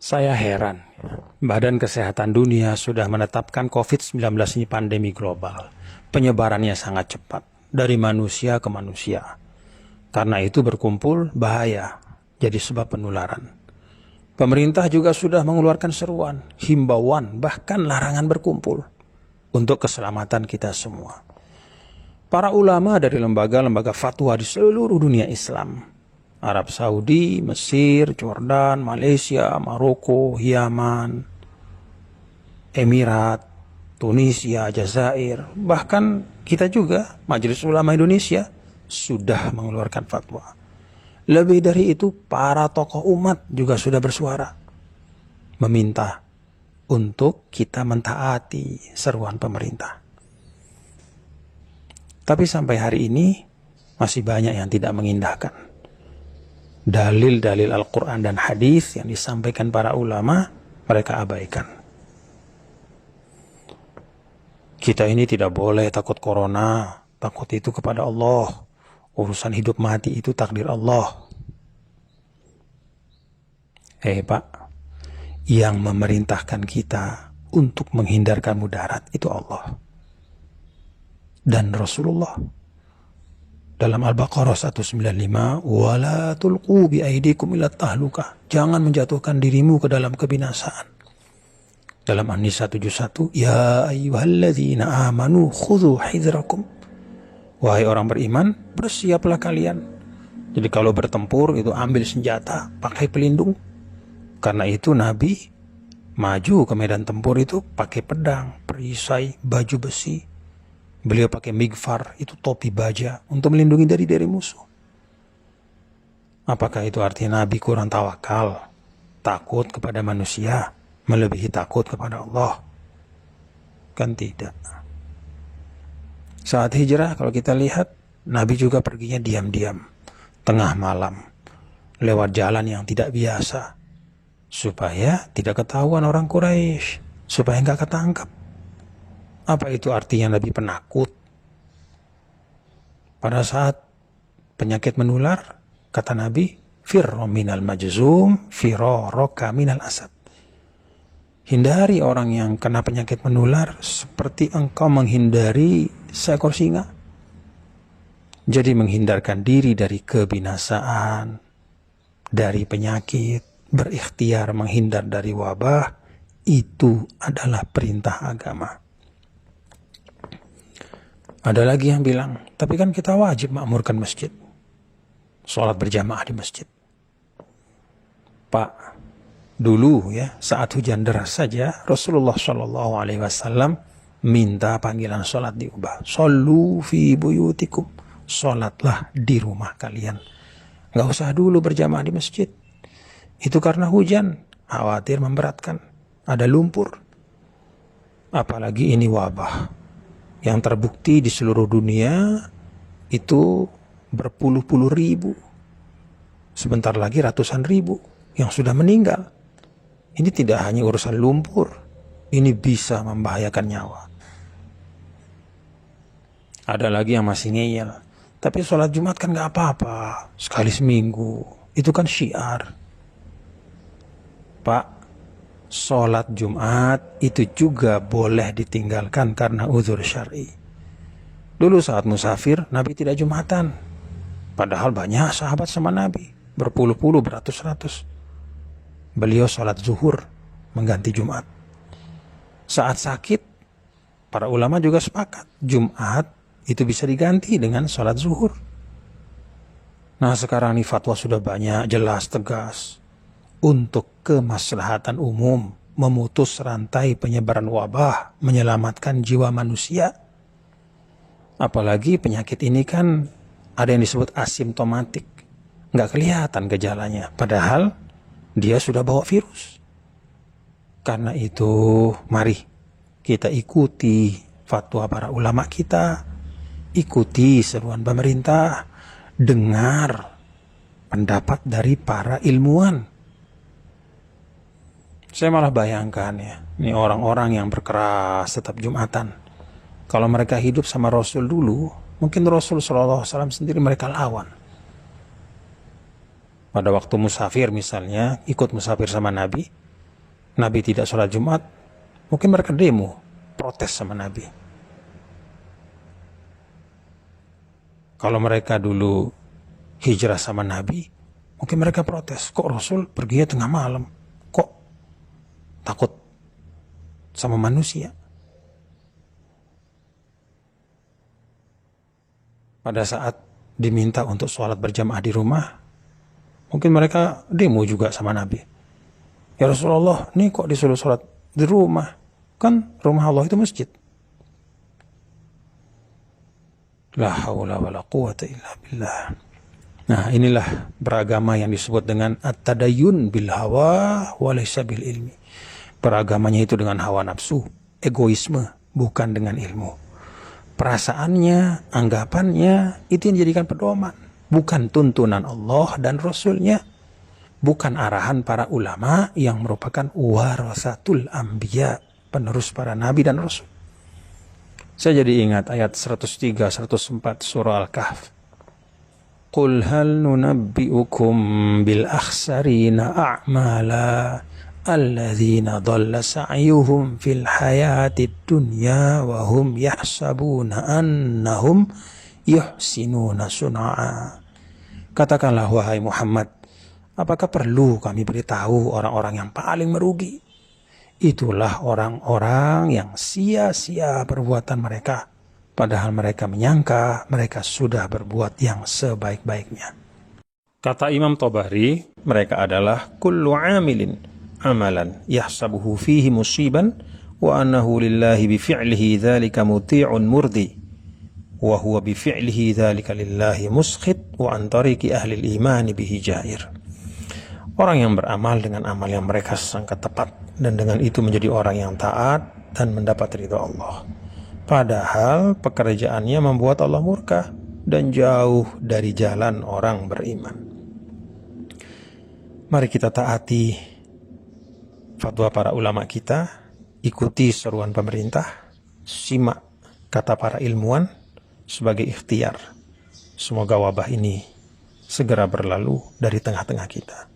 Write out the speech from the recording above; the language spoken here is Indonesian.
Saya heran, Badan Kesehatan Dunia sudah menetapkan COVID-19 ini pandemi global. Penyebarannya sangat cepat, dari manusia ke manusia. Karena itu berkumpul bahaya, jadi sebab penularan. Pemerintah juga sudah mengeluarkan seruan, himbauan, bahkan larangan berkumpul untuk keselamatan kita semua. Para ulama dari lembaga-lembaga fatwa di seluruh dunia Islam, Arab Saudi, Mesir, Jordan, Malaysia, Maroko, Yaman, Emirat, Tunisia, Jazair, bahkan kita juga, Majelis Ulama Indonesia, sudah mengeluarkan fatwa. Lebih dari itu, para tokoh umat juga sudah bersuara, meminta untuk kita mentaati seruan pemerintah. Tapi sampai hari ini, masih banyak yang tidak mengindahkan dalil-dalil Al-Quran dan hadis yang disampaikan para ulama, mereka abaikan. Kita ini tidak boleh takut corona, takut itu kepada Allah. Urusan hidup mati itu takdir Allah. Pak, yang memerintahkan kita untuk menghindarkan mudarat itu Allah dan Rasulullah. Dalam Al-Baqarah 195, wala tulqu bi aidikum ila tahlukah. Jangan menjatuhkan dirimu ke dalam kebinasaan. Dalam An-Nisa 71, ya ayyuhalladzina amanu khudhu hidrakum. Wahai orang beriman, bersiaplah kalian. Jadi kalau bertempur itu ambil senjata, pakai pelindung. Karena itu Nabi maju ke medan tempur itu pakai pedang, perisai, baju besi. Beliau pakai migfar, itu topi baja, untuk melindungi dari musuh. Apakah itu artinya Nabi kurang tawakal, takut kepada manusia, melebihi takut kepada Allah? Kan tidak. Saat hijrah kalau kita lihat, Nabi juga perginya diam-diam, tengah malam, lewat jalan yang tidak biasa, supaya tidak ketahuan orang Quraisy, supaya nggak ketangkap. Apa itu artinya Nabi penakut? Pada saat penyakit menular, kata Nabi, firro minal majzum, firoroka minal asad. Hindari orang yang kena penyakit menular seperti engkau menghindari seekor singa. Jadi menghindarkan diri dari kebinasaan, dari penyakit, berikhtiar menghindar dari wabah, itu adalah perintah agama. Ada lagi yang bilang, tapi kan kita wajib makmurkan masjid, sholat berjamaah di masjid. Pak, dulu ya saat hujan deras saja Rasulullah SAW minta panggilan sholat diubah. Shollu fi buyutikum, sholatlah di rumah kalian. Gak usah dulu berjamaah di masjid. Itu karena hujan, khawatir memberatkan, ada lumpur. Apalagi ini wabah yang terbukti di seluruh dunia itu berpuluh-puluh ribu. Sebentar lagi ratusan ribu yang sudah meninggal. Ini tidak hanya urusan lumpur, ini bisa membahayakan nyawa. Ada lagi yang masih ngeyel, tapi sholat Jumat kan gak apa-apa, sekali seminggu, itu kan syiar. Pak, sholat Jumat itu juga boleh ditinggalkan karena uzur syar'i. Dulu saat musafir, Nabi tidak Jumatan. Padahal banyak sahabat sama Nabi, berpuluh-puluh, beratus-ratus. Beliau sholat zuhur, mengganti Jumat. Saat sakit, para ulama juga sepakat, Jumat itu bisa diganti dengan sholat zuhur. Nah sekarang ini fatwa sudah banyak, jelas, tegas. Untuk kemaslahatan umum, memutus rantai penyebaran wabah, menyelamatkan jiwa manusia. Apalagi penyakit ini kan ada yang disebut asimptomatik, nggak kelihatan gejalanya, padahal dia sudah bawa virus. Karena itu, mari kita ikuti fatwa para ulama kita, ikuti seruan pemerintah, dengar pendapat dari para ilmuwan. Saya malah bayangkan ya, ini orang-orang yang berkeras tetap Jumatan. Kalau mereka hidup sama Rasul dulu, mungkin Rasul SAW sendiri mereka lawan. Pada waktu musafir misalnya, ikut musafir sama Nabi, Nabi tidak sholat Jumat, mungkin mereka demo, protes sama Nabi. Kalau mereka dulu hijrah sama Nabi, mungkin mereka protes, kok Rasul pergi tengah malam, kok takut sama manusia. Pada saat diminta untuk sholat berjamaah di rumah, mungkin mereka demo juga sama Nabi. Ya Rasulullah, nih kok disuruh sholat di rumah? Kan rumah Allah itu masjid. La haula wa la quwata illa billah. Nah, inilah beragama yang disebut dengan at-tadayyun bil hawa wa laysa bil ilmi. Beragamanya itu dengan hawa nafsu, egoisme, bukan dengan ilmu. Perasaannya, anggapannya, itu yang dijadikan pedoman. Bukan tuntunan Allah dan Rasulnya. Bukan arahan para ulama yang merupakan warasatul anbiya, penerus para nabi dan rasul. Saya jadi ingat ayat 103, 104 surah Al-Kahf. Qul hal nunabbi'ukum bil akhsarina a'mala alladzina dhalla sa'yuhum fil hayatid dunya wa hum yahsabuna annahum yuhsinuna sun'a. Katakanlah wahai Muhammad, apakah perlu kami beritahu orang-orang yang paling merugi? Itulah orang-orang yang sia-sia perbuatan mereka, padahal mereka menyangka mereka sudah berbuat yang sebaik-baiknya. Kata Imam Tabari, mereka adalah kullu amilin amalan yahsabuhu fihi musiban wa annahu lillahi bifi'lihi dzalika muti'un murdi wa huwa bifi'lihi dzalika lillahi muskhit wa an tariqi ahli al-iman bihi jair. Orang yang beramal dengan amal yang mereka sangka tepat dan dengan itu menjadi orang yang taat dan mendapat ridha Allah. Padahal pekerjaannya membuat Allah murka dan jauh dari jalan orang beriman. Mari kita taati fatwa para ulama kita, ikuti seruan pemerintah, simak kata para ilmuwan sebagai ikhtiar. Semoga wabah ini segera berlalu dari tengah-tengah kita.